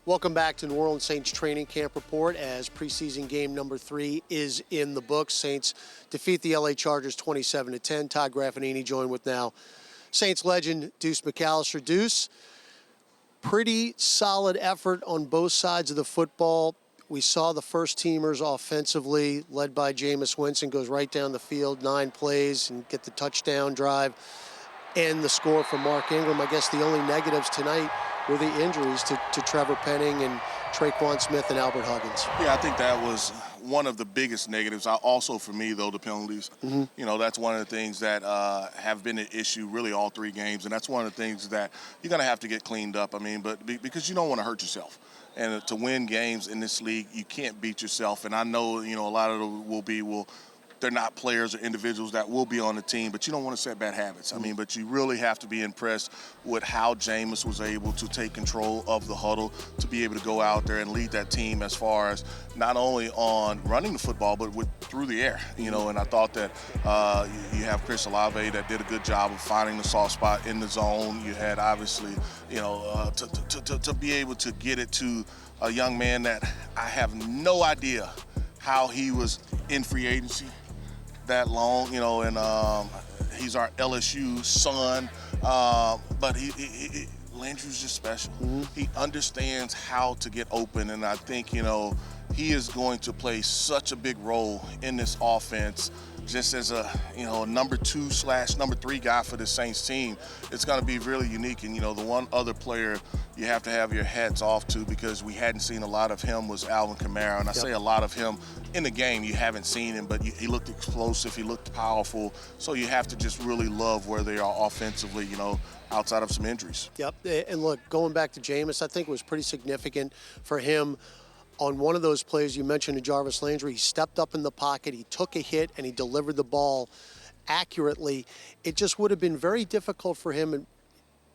Welcome back to New Orleans Saints training camp report as preseason game number 3 is in the books. Saints defeat the LA Chargers 27-10. Todd Graffagnini joined with now Saints legend Deuce McAllister. Deuce, pretty solid effort on both sides of the football. We saw the first teamers offensively, led by Jameis Winston, goes right down the field, 9 plays, and get the touchdown drive and the score from Mark Ingram. I guess the only negatives tonight were the injuries to Trevor Penning and Traquan Smith and Albert Huggins. Yeah, I think that was one of the biggest negatives. Also, for me, though, the penalties. You know, that's one of the things that have been an issue really all 3 games, and that's one of the things that you're going to have to get cleaned up. I mean, but because you don't want to hurt yourself. And to win games in this league, you can't beat yourself. And I know, you know, a lot of it they're not players or individuals that will be on the team, but you don't want to set bad habits. I mean, but you really have to be impressed with how Jameis was able to take control of the huddle, to be able to go out there and lead that team as far as not only on running the football, but through the air, you know. And I thought that you have Chris Olave that did a good job of finding the soft spot in the zone. You had, obviously, you know, to be able to get it to a young man that I have no idea how he was in free agency that long, you know, and he's our LSU son, but Landry's just special. He understands how to get open, and I think, you know, he is going to play such a big role in this offense, just as a, you know, number 2/number 3 guy for the Saints team. It's going to be really unique. And, you know, the one other player you have to have your hats off to, because we hadn't seen a lot of him, was Alvin Kamara. And I say a lot of him in the game. You haven't seen him, but he looked explosive. He looked powerful. So you have to just really love where they are offensively, you know, outside of some injuries. Yep. And look, going back to Jameis, I think it was pretty significant for him. On one of those plays you mentioned to Jarvis Landry, he stepped up in the pocket, he took a hit, and he delivered the ball accurately. It just would have been very difficult for him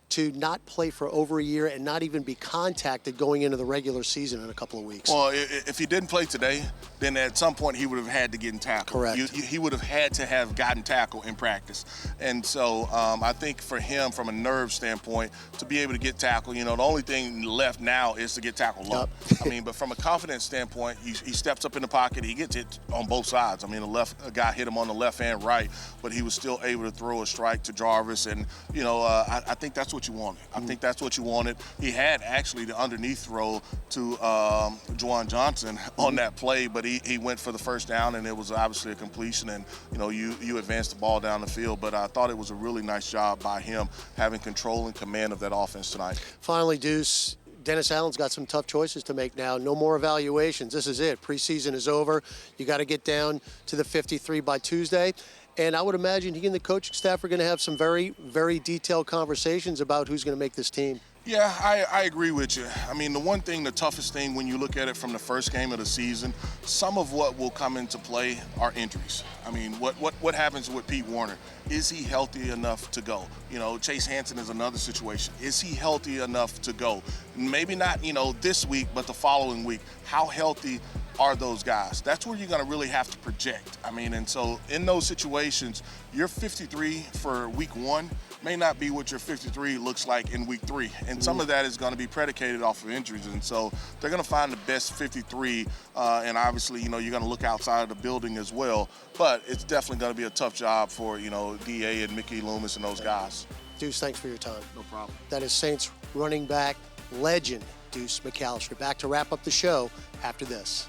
to not play for over a year and not even be contacted going into the regular season in a couple of weeks. Well, if he didn't play today, then at some point he would have had to get in tackle. Correct. He would have had to have gotten tackle in practice. And so I think for him, from a nerve standpoint, to be able to get tackle, you know, the only thing left now is to get tackle low. Yep. I mean, but from a confidence standpoint, he steps up in the pocket, he gets hit on both sides. I mean, a guy hit him on the left and right, but he was still able to throw a strike to Jarvis. And, you know, I think that's what you wanted. I think that's what you wanted. He had actually the underneath throw to Juwan Johnson on that play, but he went for the first down, and it was obviously a completion. And, you know, you advanced the ball down the field, but I thought it was a really nice job by him having control and command of that offense tonight. Finally, Deuce, Dennis Allen's got some tough choices to make now. No more evaluations. This is it. Preseason is over. You got to get down to the 53 by Tuesday. And I would imagine he and the coaching staff are going to have some very, very detailed conversations about who's going to make this team. Yeah, I agree with you. I mean, the toughest thing when you look at it from the first game of the season, some of what will come into play are injuries. I mean, what happens with Pete Warner? Is he healthy enough to go? You know, Chase Hansen is another situation. Is he healthy enough to go? Maybe not, you know, this week, but the following week. How healthy are those guys? That's where you're going to really have to project. I mean, and so in those situations, your 53 for week 1 may not be what your 53 looks like in week 3. And some of that is going to be predicated off of injuries. And so they're going to find the best 53. And obviously, you know, you're going to look outside of the building as well. But it's definitely going to be a tough job for, you know, D.A. and Mickey Loomis and those guys. Deuce, thanks for your time. No problem. That is Saints running back legend Deuce McAllister. Back to wrap up the show after this.